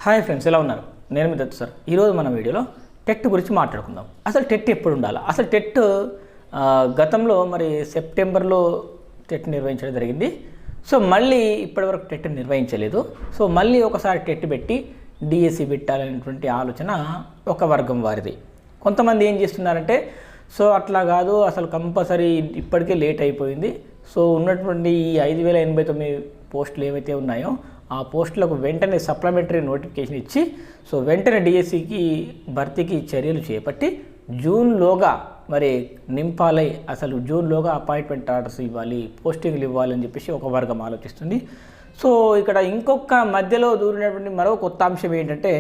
Hi friends, ఎలా ఉన్నారు? నేను మీ దత్తు సార్. ఈరోజు మన వీడియోలో టెట్ గురించి మాట్లాడుకుందాం. అసలు టెట్ ఎప్పుడు ఉండాలి? అసలు టెట్ గతంలో మరి సెప్టెంబర్లో టెట్ నిర్వహించడం జరిగింది. సో మళ్ళీ ఇప్పటివరకు టెట్ నిర్వహించలేదు. సో మళ్ళీ ఒకసారి టెట్ పెట్టి డిఎస్సి పెట్టాలనేటువంటి ఆలోచన ఒక వర్గం వారిది. కొంతమంది ఏం చేస్తున్నారంటే, సో అట్లా కాదు, అసలు కంపల్సరీ ఇప్పటికే లేట్ అయిపోయింది. సో ఉన్నటువంటి ఈ 5089 పోస్టులు ఏవైతే ఉన్నాయో ఆ పోస్టులకు వెంటనే సప్లిమెంటరీ నోటిఫికేషన్ ఇచ్చి, సో వెంటనే డిఎస్సికి భర్తీకి చర్యలు చేపట్టి జూన్లోగా మరి నింపాలి, అసలు జూన్లోగా అపాయింట్మెంట్ ఆర్డర్స్ ఇవ్వాలి, పోస్టింగ్లు ఇవ్వాలని చెప్పేసి ఒక వర్గం ఆలోచిస్తుంది. సో ఇక్కడ ఇంకొక మధ్యలో దూరినటువంటి మరో కొత్త అంశం ఏంటంటే,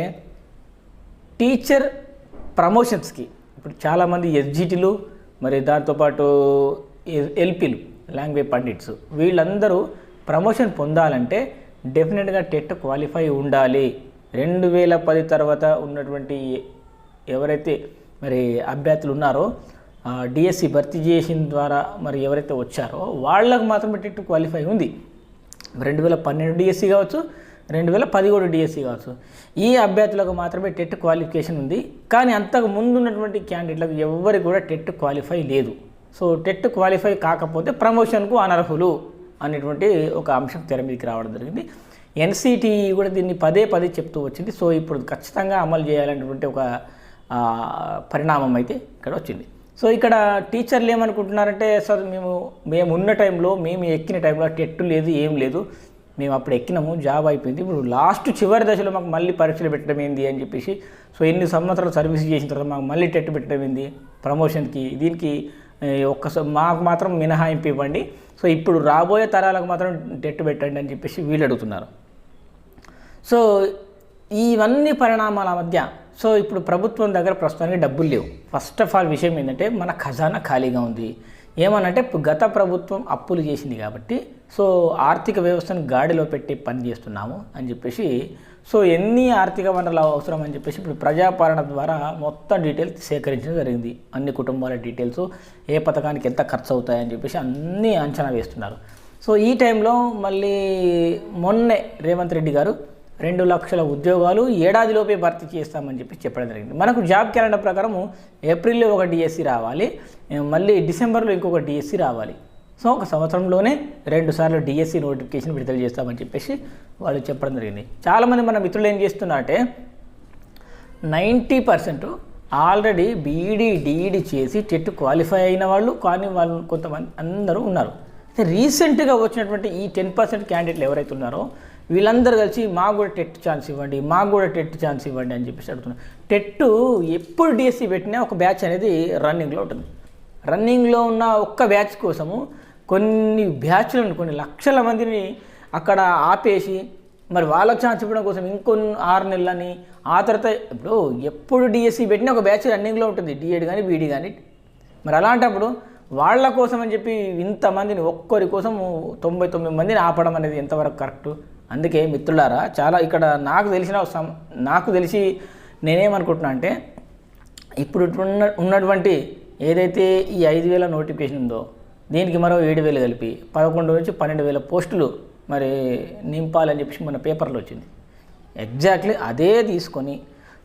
టీచర్ ప్రమోషన్స్కి ఇప్పుడు చాలామంది ఎస్జిటీలు మరి దాంతోపాటు ఎల్పీలు, లాంగ్వేజ్ పండిట్స్, వీళ్ళందరూ ప్రమోషన్ పొందాలంటే డెఫినెట్గా టెట్ క్వాలిఫై ఉండాలి. 2010 తర్వాత ఉన్నటువంటి ఎవరైతే మరి అభ్యర్థులు ఉన్నారో డిఎస్సి భర్తీ చేసిన ద్వారా మరి ఎవరైతే వచ్చారో వాళ్ళకు మాత్రమే టెట్ క్వాలిఫై ఉంది. 2012 డిఎస్సి కావచ్చు, 2017 డిఎస్సి కావచ్చు, ఈ అభ్యర్థులకు మాత్రమే టెట్ క్వాలిఫికేషన్ ఉంది. కానీ అంతకు ముందు ఉన్నటువంటి క్యాండిడేట్లకు ఎవరికి కూడా టెట్ క్వాలిఫై లేదు. సో టెట్ క్వాలిఫై కాకపోతే ప్రమోషన్కు అనర్హులు అనేటువంటి ఒక అంశం తెర మీదకి రావడం జరిగింది. ఎన్సిటి కూడా దీన్ని పదే చెప్తూ వచ్చింది. సో ఇప్పుడు ఖచ్చితంగా అమలు చేయాలనేటువంటి ఒక పరిణామం అయితే ఇక్కడ వచ్చింది. సో ఇక్కడ టీచర్లు ఏమనుకుంటున్నారంటే, సార్ మేము ఉన్న టైంలో, మేము ఎక్కిన టైంలో టెట్ లేదు, ఏం లేదు, మేము అప్పుడు ఎక్కినాము, జాబ్ అయిపోయింది, ఇప్పుడు లాస్ట్ చివరి దశలో మాకు మళ్ళీ పరీక్షలు పెట్టడం ఏంది అని చెప్పేసి, సో ఎన్ని సంవత్సరాలు సర్వీస్ చేసిన తర్వాత మాకు మళ్ళీ టెట్ పెట్టడం ఏంది ప్రమోషన్కి, దీనికి మాకు మాత్రం మినహాయింపు ఇవ్వండి, సో ఇప్పుడు రాబోయే తరాలకు మాత్రం టెట్ పెట్టండి అని చెప్పేసి వీళ్ళు అడుగుతున్నారు. సో ఇవన్నీ పరిణామాల మధ్య సో ఇప్పుడు ప్రభుత్వం దగ్గర ప్రస్తుతానికి డబ్బులు లేవు. ఫస్ట్ ఆఫ్ ఆల్ విషయం ఏంటంటే, మన ఖజానా ఖాళీగా ఉంది. ఏమనంటే గత ప్రభుత్వం అప్పులు చేసింది కాబట్టి సో ఆర్థిక వ్యవస్థను గాడిలో పెట్టి పని చేస్తున్నాము అని చెప్పేసి, సో ఎన్ని ఆర్థిక వనరులు అవసరం అని చెప్పేసి ఇప్పుడు ప్రజాపాలన ద్వారా మొత్తం డీటెయిల్స్ సేకరించడం జరిగింది. అన్ని కుటుంబాల డీటెయిల్స్, ఏ పథకానికి ఎంత ఖర్చు అవుతాయని చెప్పేసి అన్నీ అంచనా వేస్తున్నారు. సో ఈ టైంలో మళ్ళీ మొన్నే రేవంత్ రెడ్డి గారు 2 లక్షల ఉద్యోగాలు ఏడాదిలోపే భర్తీ చేస్తామని చెప్పి చెప్పడం జరిగింది. మనకు జాబ్ క్యాలెండర్ ప్రకారము ఏప్రిల్లో ఒక డిఎస్సి రావాలి, మళ్ళీ డిసెంబర్లో ఇంకొక డిఎస్సి రావాలి. సో ఒక సంవత్సరంలోనే 2 సార్లు డిఎస్సి నోటిఫికేషన్ విడుదల చేస్తామని చెప్పేసి వాళ్ళు చెప్పడం జరిగింది. చాలామంది మన మిత్రులు ఏం చేస్తున్నారంటే, 90% ఆల్రెడీ బీఈడి డిఈడి చేసి టెట్ క్వాలిఫై అయిన వాళ్ళు, కానీ వాళ్ళు కొంతమంది అందరూ ఉన్నారు. రీసెంట్గా వచ్చినటువంటి ఈ 10% క్యాండిడేట్లు ఎవరైతే ఉన్నారో వీళ్ళందరూ కలిసి మాకు కూడా టెట్ ఛాన్స్ ఇవ్వండి, మాకు కూడా టెట్ ఛాన్స్ ఇవ్వండి అని చెప్పేసి అడుగుతున్నారు. టెట్ ఎప్పుడు డిఎస్సి పెట్టినా ఒక బ్యాచ్ అనేది రన్నింగ్లో ఉంటుంది. రన్నింగ్లో ఉన్న ఒక్క బ్యాచ్ కోసము కొన్ని బ్యాచ్లను, కొన్ని లక్షల మందిని అక్కడ ఆపేసి మరి వాళ్ళకి ఛాన్స్ ఇవ్వడం కోసం ఇంకొన్ని 6 నెలలని, ఆ తర్వాత ఇప్పుడు ఎప్పుడు డిఎస్సి పెట్టినా ఒక బ్యాచ్ రన్నింగ్లో ఉంటుంది, డిఎడ్ కానీ బీఈడి కానీ. మరి అలాంటప్పుడు వాళ్ళ కోసం అని చెప్పి ఇంతమందిని, ఒక్కరి కోసం 99 మందిని ఆపడం అనేది ఎంతవరకు కరెక్టు? అందుకే మిత్రులారా, చాలా ఇక్కడ నాకు తెలిసి నేనేమనుకుంటున్నా అంటే, ఇప్పుడు ఉన్నటువంటి ఏదైతే ఈ 5,000 నోటిఫికేషన్ ఉందో దీనికి మరో 7,000 కలిపి 11 నుంచి 12,000 పోస్టులు మరి నింపాలని చెప్పేసి మన పేపర్లో వచ్చింది. ఎగ్జాక్ట్లీ అదే తీసుకొని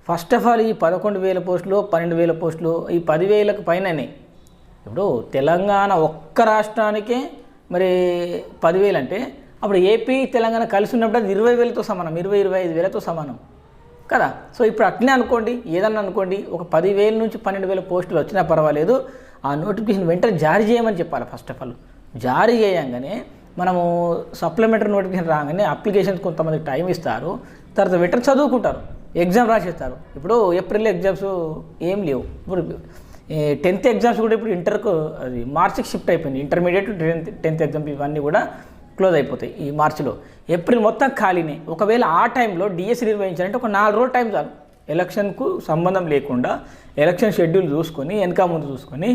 ఫస్ట్ ఆఫ్ ఆల్ ఈ 11,000 పోస్టులు, 12,000 పోస్టులు, ఈ 10,000కు పైననే. ఇప్పుడు తెలంగాణ ఒక్క రాష్ట్రానికే మరి 10,000 అంటే అప్పుడు ఏపీ తెలంగాణ కలిసి ఉన్నప్పుడు అది 20,000తో సమానం, 25,000తో సమానం కదా. సో ఇప్పుడు అట్లనే అనుకోండి, ఏదన్నా అనుకోండి, ఒక 10,000 నుంచి 12,000 పోస్టులు వచ్చినా పర్వాలేదు, ఆ నోటిఫికేషన్ వెంటనే జారీ చేయమని చెప్పాలి. ఫస్ట్ ఆఫ్ ఆల్ జారీ చేయంగానే మనము సప్లిమెంటరీ నోటిఫికేషన్ రాగానే అప్లికేషన్స్ కొంతమందికి టైం ఇస్తారు, తర్వాత వెంటనే చదువుకుంటారు, ఎగ్జామ్ రాసేస్తారు. ఇప్పుడు ఏప్రిల్లో ఎగ్జామ్స్ ఏం లేవు. ఇప్పుడు 10th ఎగ్జామ్స్ కూడా ఇప్పుడు ఇంటర్కు అది మార్చికి షిఫ్ట్ అయిపోయింది. ఇంటర్మీడియట్ 10th ఎగ్జామ్ ఇవన్నీ కూడా క్లోజ్ అయిపోతాయి ఈ మార్చిలో. ఏప్రిల్ మొత్తం ఖాళీనే. ఒకవేళ ఆ టైంలో డిఎస్సి నిర్వహించాలంటే ఒక 4 రోజులు టైం చాలు. ఎలక్షన్కు సంబంధం లేకుండా ఎలక్షన్ షెడ్యూల్ చూసుకొని, వెనక ముందు చూసుకొని,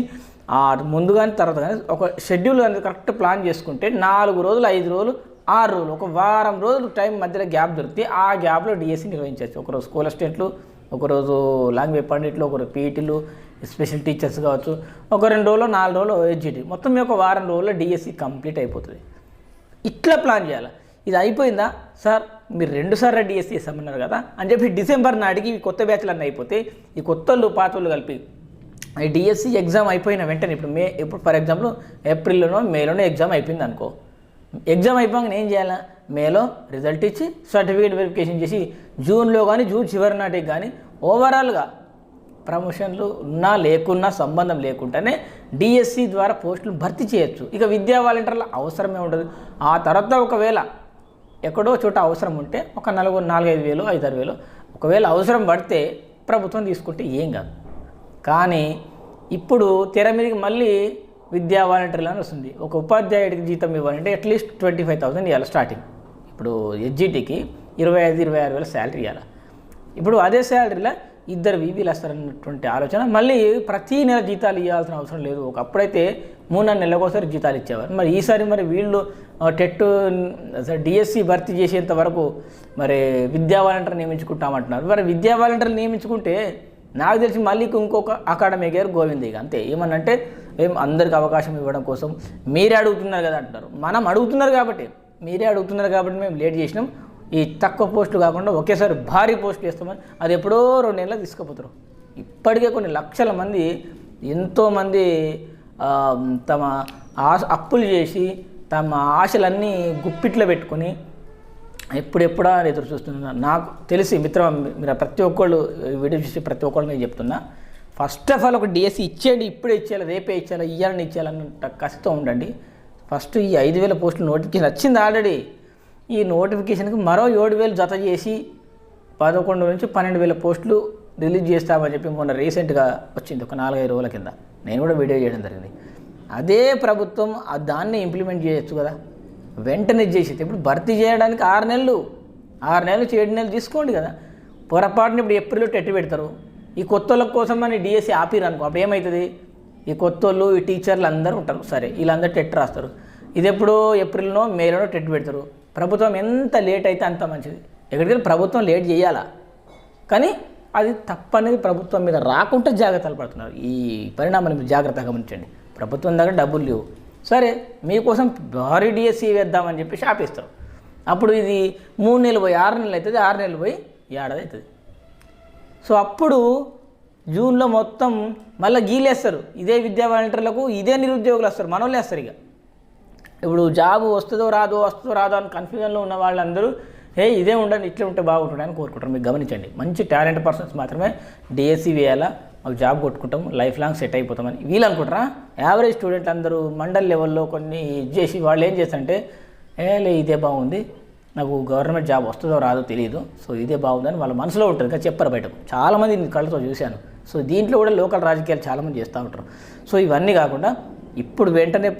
ముందు కానీ తర్వాత కానీ ఒక షెడ్యూల్ అనేది కరెక్ట్ ప్లాన్ చేసుకుంటే 4 రోజులు, 5 రోజులు, 6 రోజులు, ఒక వారం రోజులు టైం మధ్యలో గ్యాప్ దొరికితే ఆ గ్యాప్లో డిఎస్సి నిర్వహించవచ్చు. ఒకరోజు స్కూల్ అసిస్టెంట్లు, ఒకరోజు లాంగ్వేజ్ పండిట్లు, ఒకరోజు పీఈటీలు, స్పెషల్ టీచర్స్ కావచ్చు, ఒక 2 రోజులు 4 రోజులు ఎస్జిటి, మొత్తం ఒక వారం రోజుల్లో డిఎస్సి కంప్లీట్ అయిపోతుంది. ఇట్లా ప్లాన్ చేయాలి. ఇది అయిపోయిందా సార్, మీరు 2 సార్లు డిఎస్సి చేస్తామన్నారు కదా అని చెప్పి డిసెంబర్ నాటికి ఈ కొత్త బ్యాచ్లు అన్నీ అయిపోతే ఈ కొత్తోళ్ళు పాతోళ్ళు కలిపి ఈ డిఎస్సి ఎగ్జామ్ అయిపోయిన వెంటనే ఇప్పుడు ఫర్ ఎగ్జాంపుల్ ఏప్రిల్లోనో మేలోనో ఎగ్జామ్ అయిపోయింది అనుకో, ఎగ్జామ్ అయిపోయాక నేను చేయాలా, మేలో రిజల్ట్ ఇచ్చి సర్టిఫికేట్ వెరిఫికేషన్ చేసి జూన్లో కానీ జూన్ చివరి నాటికి కానీ ఓవరాల్గా ప్రమోషన్లు ఉన్నా లేకున్నా సంబంధం లేకుండానే డిఎస్సి ద్వారా పోస్టులు భర్తీ చేయొచ్చు. ఇక విద్యా వాలంటీర్ల అవసరమే ఉండదు. ఆ తర్వాత ఒకవేళ ఎక్కడో చోట అవసరం ఉంటే ఒక 4-5 వేలు 5-6 వేలు ఒకవేళ అవసరం పడితే ప్రభుత్వం తీసుకుంటే ఏం కాదు. కానీ ఇప్పుడు తెర మీదకి మళ్ళీ విద్యా వాలంటీర్లు అని వస్తుంది. ఒక ఉపాధ్యాయుడికి జీతం ఇవ్వాలంటే అట్లీస్ట్ 25,000 ఇవ్వాలి స్టార్టింగ్. ఇప్పుడు ఎస్జిటికి 25-26 వేల శాలరీ ఇవ్వాలి. ఇప్పుడు అదే శాలరీలో 2 వీవీలు వస్తారన్నటువంటి ఆలోచన. మళ్ళీ ప్రతీ నెల జీతాలు ఇవ్వాల్సిన అవసరం లేదు. ఒకప్పుడైతే 3-4 నెలలకోసారి జీతాలు ఇచ్చేవారు. మరి ఈసారి మరి వీళ్ళు టెట్ డిఎస్సి భర్తీ చేసేంత వరకు మరి విద్యా వాలంటీర్ నియమించుకుంటామంటున్నారు. మరి విద్యా వాలంటీర్లు నియమించుకుంటే నాకు తెలిసి మళ్ళీ ఇంకొక అకాడమీ గారు గోవింద్ ఇక అంతే. ఏమన్నంటే అందరికి అవకాశం ఇవ్వడం కోసం మీరే అడుగుతున్నారు కదా అంటున్నారు. మనం అడుగుతున్నారు కాబట్టి, మీరే అడుగుతున్నారు కాబట్టి మేము లేట్ చేసినాం. ఈ తక్కువ పోస్టులు కాకుండా ఒకేసారి భారీ పోస్టులు వేస్తామని అది ఎప్పుడో 2 నెలలు తీసుకుపోతారు. ఇప్పటికే కొన్ని లక్షల మంది ఎంతోమంది తమ అప్పులు చేసి తమ ఆశలన్నీ గుప్పిట్లో పెట్టుకొని ఎప్పుడెప్పుడా ఎదురు చూస్తున్నారు. నాకు తెలిసి మీరు ప్రతి ఒక్కళ్ళు వీడియో చూసి ప్రతి ఒక్కళ్ళు నేను చెప్తున్నా, ఫస్ట్ ఆఫ్ ఆల్ ఒక డిఎస్సి ఇచ్చేయండి, ఇప్పుడే ఇచ్చేయాలి, రేపే ఇచ్చేయాలి, ఇయ్యాలని ఇచ్చేయాలన్నంత కష్టం ఉండండి. ఫస్ట్ ఈ 5,000 పోస్టులు నోటిఫికేషన్ వచ్చింది ఆల్రెడీ. ఈ నోటిఫికేషన్కి మరో 7,000 జత చేసి 11 నుంచి 12,000 పోస్టులు రిలీజ్ చేస్తామని చెప్పి మొన్న రీసెంట్గా వచ్చింది, ఒక 4-5 రోజుల కింద నేను కూడా వీడియో చేయడం జరిగింది. అదే ప్రభుత్వం దాన్ని ఇంప్లిమెంట్ చేయొచ్చు కదా, వెంటనే చేసేది. ఇప్పుడు భర్తీ చేయడానికి 6 నెలలు 7 నెలలు తీసుకోండి కదా. పొరపాటున ఇప్పుడు ఏప్రిల్లో టెట్ పెడతారు. ఈ కొత్తోళ్ళ కోసం అని డిఎస్సి ఆపిరు అనుకో, అప్పుడు ఏమవుతుంది, ఈ కొత్తోళ్ళు ఈ టీచర్లు అందరూ ఉంటారు, సరే వీళ్ళందరూ టెట్ రాస్తారు. ఇది ఎప్పుడో ఏప్రిల్నో మేలోనో టెట్ పెడతారు. ప్రభుత్వం ఎంత లేట్ అయితే అంత మంచిది. ఎక్కడికైనా ప్రభుత్వం లేట్ చేయాలా, కానీ అది తప్పనేది ప్రభుత్వం మీద రాకుండా జాగ్రత్తలు పడుతున్నారు. ఈ పరిణామాన్ని మీరు జాగ్రత్తగా గమనించండి. ప్రభుత్వం దగ్గర డబ్బులు లేవు, సరే మీకోసం భారీ డిఎస్సి వేద్దామని చెప్పేసి ఆపేస్తారు. అప్పుడు ఇది 3 నెలలు పోయి 6 నెలలు అవుతుంది, 6 నెలలు పోయి ఏడాది అవుతుంది. సో అప్పుడు జూన్లో మొత్తం మళ్ళీ గీలేస్తారు. ఇదే విద్యా వాలంటీర్లకు ఇదే నిరుద్యోగులు వస్తారు, మనోళ్ళు వేస్తారు. ఇక ఇప్పుడు జాబ్ వస్తుందో రాదో అని కన్ఫ్యూజన్లో ఉన్న వాళ్ళందరూ ఇదే ఉండండి, ఇట్లా ఉంటే బాగుంటుంది అని కోరుకుంటారు. మీకు గమనించండి, మంచి టాలెంట్ పర్సన్స్ మాత్రమే డిఎస్సి వేయాలా, మాకు జాబ్ కొట్టుకుంటాం, లైఫ్ లాంగ్ సెట్ అయిపోతామని వీళ్ళు అనుకుంటారా. యావరేజ్ స్టూడెంట్ అందరూ మండల్ లెవెల్లో కొన్ని చేసి వాళ్ళు ఏం చేస్తారంటే ఇదే బాగుంది, నాకు గవర్నమెంట్ జాబ్ వస్తుందో రాదో తెలియదు, సో ఇదే బాగుందని వాళ్ళ మనసులో ఉంటుంది, కానీ చెప్పరు బయటకు. చాలామంది కళ్ళతో చూశాను. సో దీంట్లో కూడా లోకల్ రాజకీయాలు చాలామంది చేస్తూ ఉంటారు. సో ఇవన్నీ కాకుండా ఇప్పుడు వెంటనే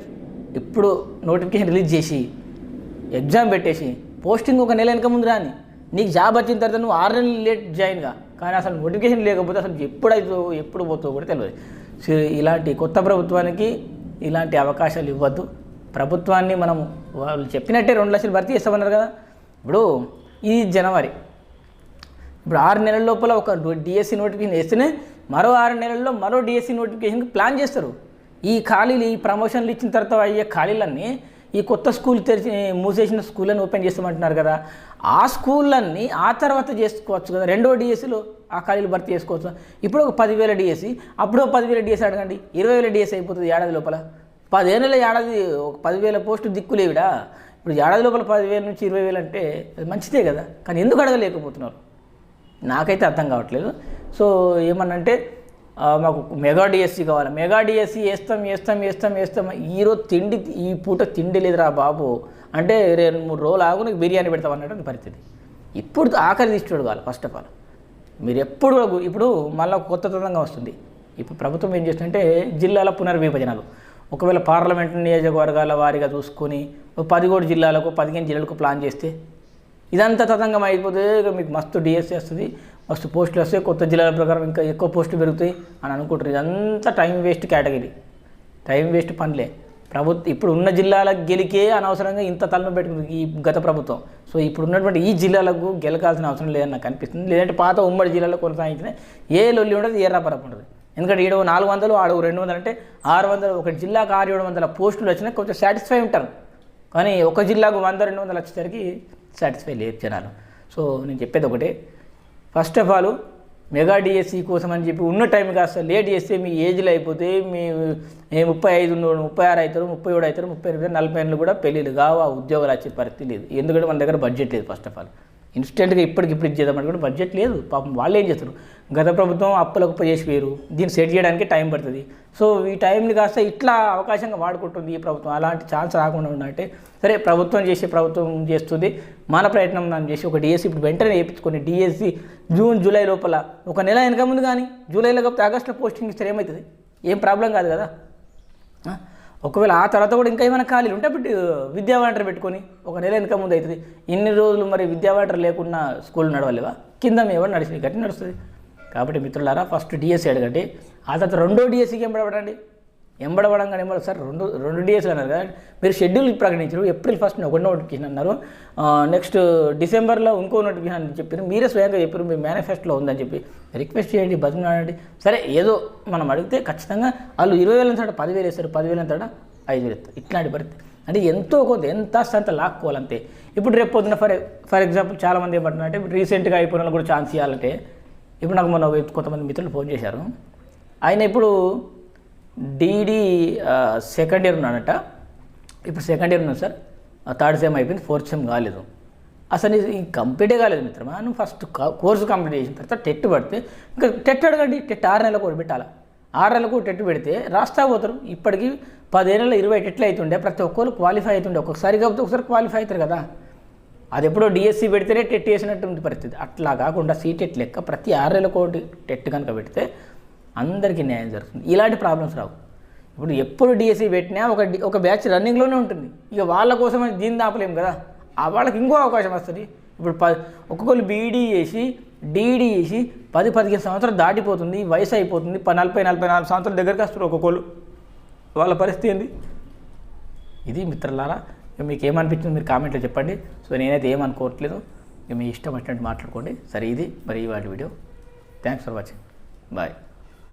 ఇప్పుడు నోటిఫికేషన్ రిలీజ్ చేసి ఎగ్జామ్ పెట్టేసి పోస్టింగ్ 1 నెల వెనక ముందు రాని, నీకు జాబ్ వచ్చిన తర్వాత నువ్వు 6 నెలలు లేట్ జాయిన్గా, కానీ అసలు నోటిఫికేషన్ లేకపోతే అసలు ఎప్పుడు పోతుందో కూడా తెలియదు. సో ఇలాంటి కొత్త ప్రభుత్వానికి ఇలాంటి అవకాశాలు ఇవ్వద్దు. ప్రభుత్వాన్ని మనం వాళ్ళు చెప్పినట్టే 2 లక్షలు భర్తీ చేస్తామన్నారు కదా. ఇప్పుడు ఇది జనవరి, ఇప్పుడు 6 నెలల లోపల ఒక డిఎస్సి నోటిఫికేషన్ వేస్తేనే మరో 6 నెలల్లో మరో డిఎస్సి నోటిఫికేషన్కి ప్లాన్ చేస్తారు. ఈ ఖాళీలు, ఈ ప్రమోషన్లు ఇచ్చిన తర్వాత అయ్యే ఖాళీలన్నీ ఈ కొత్త స్కూల్ మూసేసిన స్కూళ్ళని ఓపెన్ చేస్తామంటున్నారు కదా, ఆ స్కూళ్ళన్నీ ఆ తర్వాత చేసుకోవచ్చు కదా. 2వ డిఎస్సిలో ఆ ఖాళీలు భర్తీ చేసుకోవచ్చు. ఇప్పుడు ఒక 10,000 డిఎస్సి, అప్పుడు 10,000 డిఎస్సి అడగండి, 20,000 డిఎస్సి అయిపోతుంది ఏడాది లోపల. 10 నెలల ఏడాది ఒక 10,000 పోస్టు దిక్కులేవిడా. ఇప్పుడు ఏడాది లోపల 10,000 నుంచి 20,000 అంటే అది మంచిదే కదా, కానీ ఎందుకు అడగలేకపోతున్నారు నాకైతే అర్థం కావట్లేదు. సో ఏమన్నంటే మాకు మెగా డిఎస్సి కావాలి, మెగా డిఎస్సి వేస్తాం. ఈరోజు ఈ పూట తిండి లేదురా బాబు అంటే 2-3 రోజులు ఆగు నీకు బిర్యానీ పెడతాం అన్నట్టు పరిస్థితి. ఇప్పుడు ఆఖరి తీసుకోడు కావాలి. ఫస్ట్ ఆఫ్ ఆల్ మీరు ఇప్పుడు మళ్ళీ కొత్త తతంగా వస్తుంది. ఇప్పుడు ప్రభుత్వం ఏం చేస్తుందంటే జిల్లాల పునర్విభజనలు, ఒకవేళ పార్లమెంట్ నియోజకవర్గాల వారీగా చూసుకొని 10 జిల్లాలకు 15 జిల్లాలకు ప్లాన్ చేస్తే ఇదంతా తతంగం అయిపోతే మీకు మస్తు డిఎస్సి వస్తుంది, మస్తు పోస్టులు వస్తాయి, కొత్త జిల్లాల ప్రకారం ఇంకా ఎక్కువ పోస్టులు పెరుగుతాయి అని అనుకుంటారు. ఇదంతా time waste category, time waste పనులే. ఇప్పుడు ఉన్న జిల్లాలకు గెలికే అనవసరంగా ఇంత తలను పెట్టుకుంది ఈ గత ప్రభుత్వం. సో ఇప్పుడు ఉన్నటువంటి ఈ జిల్లాలకు గెలకాల్సిన అవసరం లేదని నాకు అనిపిస్తుంది. లేదంటే పాత ఉమ్మడి జిల్లాలో కొనసాగించిన ఏ లొల్లి ఉండదు, ఏ రపరపు ఉండదు. ఎందుకంటే 400 ఆడు 200 అంటే 600, ఒక జిల్లాకు 600-700 పోస్టులు వచ్చినా కొంచెం సాటిస్ఫై ఉంటారు. కానీ ఒక జిల్లాకు 100-200 వచ్చేసరికి సాటిస్ఫై లేరు జనాలు. సో నేను చెప్పేది ఒకటే, first of all mega DSC కోసం అని చెప్పి ఉన్న టైం కాస్త లేట్ చేస్తే మీ ఏజ్లో అయిపోతే మీ 35 36 అవుతారు, 37 అవుతారు, 38 40 ఏళ్ళు కూడా పెళ్ళిళ్ళు కావు, ఉద్యోగాలు వచ్చే పరిస్థితి లేదు. ఎందుకంటే మన దగ్గర బడ్జెట్ లేదు. ఫస్ట్ ఆఫ్ ఆల్ ఇన్స్టెంట్గా ఇప్పటికిప్పుడు ఇచ్చేద్దామని కూడా బడ్జెట్ లేదు. పాపం వాళ్ళు ఏం చేస్తారు, గత ప్రభుత్వం అప్పులకు చేసి వేరు, దీన్ని సెట్ చేయడానికి టైం పడుతుంది. సో ఈ టైంని కాస్త ఇట్లా అవకాశంగా వాడుకుంటుంది ఈ ప్రభుత్వం. అలాంటి ఛాన్స్ రాకుండా ఉందంటే సరే, ప్రభుత్వం చేస్తుంది, మన ప్రయత్నం మనం చేసి ఒక డిఎస్సి ఇప్పుడు వెంటనే వేయించుకొని డిఎస్సి జూన్ జూలై లోపల ఒక నెల వెనక ముందు కానీ జూలైలో కాకపోతే ఆగస్టులో పోస్టింగ్ ఇస్తే ఏమవుతుంది, ఏం ప్రాబ్లం కాదు కదా. ఒకవేళ ఆ తర్వాత కూడా ఇంకా ఏమైనా ఖాళీలు ఉంటే అప్పుడు విద్యా వాలంటీర్ పెట్టుకొని ఒక నెల వెనక ముందు అవుతుంది. ఇన్ని రోజులు మరి విద్యా వాలంటీర్ లేకుండా స్కూల్ నడవలేవా, కింద ఎవరు నడిచి గట్టి నడుస్తుంది. కాబట్టి మిత్రులారా, ఫస్ట్ డిఎస్సి అడగండి, ఆ తర్వాత రెండో డిఎస్సికి ఎంబడబడండి. ఎంబడబడంగానే సార్ రెండు డిఎస్సీలు అన్నారు కదా, మీరు షెడ్యూల్ ప్రకటించారు, ఏప్రిల్ 1st ఒక నోటిఫికేషన్ అన్నారు, నెక్స్ట్ డిసెంబర్లో ఇంకో నోటిఫికేషన్ అని చెప్పారు, మీరే స్వయంగా చెప్పారు మీ మేనిఫెస్టోలో ఉందని చెప్పి రిక్వెస్ట్ చేయండి, బతిమలాడండి. సరే ఏదో మనం అడిగితే ఖచ్చితంగా వాళ్ళు 20,000 అంతటా 10,000 వేస్తారు, 10,000 అంతటా 5,000 ఇస్తారు. ఇట్లాంటి పరిస్థితి అంటే ఎంతో కొంత ఎంత అంత లాక్కోవాలంతే. ఇప్పుడు రేపు పొద్దున ఫర్ ఎగ్జాంపుల్ చాలామంది ఏమంటున్నారంటే రీసెంట్గా అయిపోయిన వాళ్ళు కూడా ఛాన్స్ ఇవ్వాలంటే, ఇప్పుడు నాకు మొన్న కొంతమంది మిత్రులు ఫోన్ చేశారు, ఆయన ఇప్పుడు డీడీ సెకండ్ ఇయర్ ఉన్నాడట, ఇప్పుడు సెకండ్ ఇయర్ ఉన్నాను సార్, 3rd సెమ్ అయిపోయింది, 4th సెమ్ కాలేదు, అసలు ఈ కంప్లీటే కాలేదు మిత్రమా, నువ్వు ఫస్ట్ కోర్సు కంప్లీట్ చేసిన తర్వాత టెట్ పడితే ఇంకా టెట్ అడగండి, టెట్ 6 నెలలకు కూడా పెట్టాలి, 6 నెలలకు టెట్ పెడితే రాస్తా పోతారు. ఇప్పటికి 10 ఏళ్ళలో 20 టెట్లు అవుతుండే, ప్రతి ఒక్కరు క్వాలిఫై అవుతుండే, ఒక్కొక్కసారి కాకపోతే ఒకసారి క్వాలిఫై అవుతారు కదా. అది ఎప్పుడో డిఎస్సి పెడితేనే టెట్ వేసినట్టు పరిస్థితి. అట్లా కాకుండా సీటెట్ లెక్క ప్రతి 6 నెలలకు టెట్ కనుక పెడితే అందరికీ న్యాయం జరుగుతుంది, ఇలాంటి ప్రాబ్లమ్స్ రావు. ఇప్పుడు ఎప్పుడు డిఎస్సి పెట్టినా ఒక బ్యాచ్ రన్నింగ్లోనే ఉంటుంది, ఇక వాళ్ళ కోసం దీన్ని ఆపలేము కదా, వాళ్ళకి ఇంకో అవకాశం వస్తుంది. ఇప్పుడు ఒక్కొక్కరు బీఈడీ చేసి డీఈడీ చేసి 10-15 సంవత్సరాలు దాటిపోతుంది, వయసు అయిపోతుంది, 40-44 సంవత్సరాల దగ్గరికి వస్తారు ఒక్కొక్కరు, వాళ్ళ పరిస్థితి ఏంది. ఇది మిత్రులారా, మీకు ఏమనిపించింది మీరు కామెంట్లో చెప్పండి. సో నేనైతే ఏమనుకోవట్లేదు, మీ ఇష్టం వచ్చినట్టు మాట్లాడుకోండి. సరే, ఇది మరి వాటి video. Thanks for watching, bye.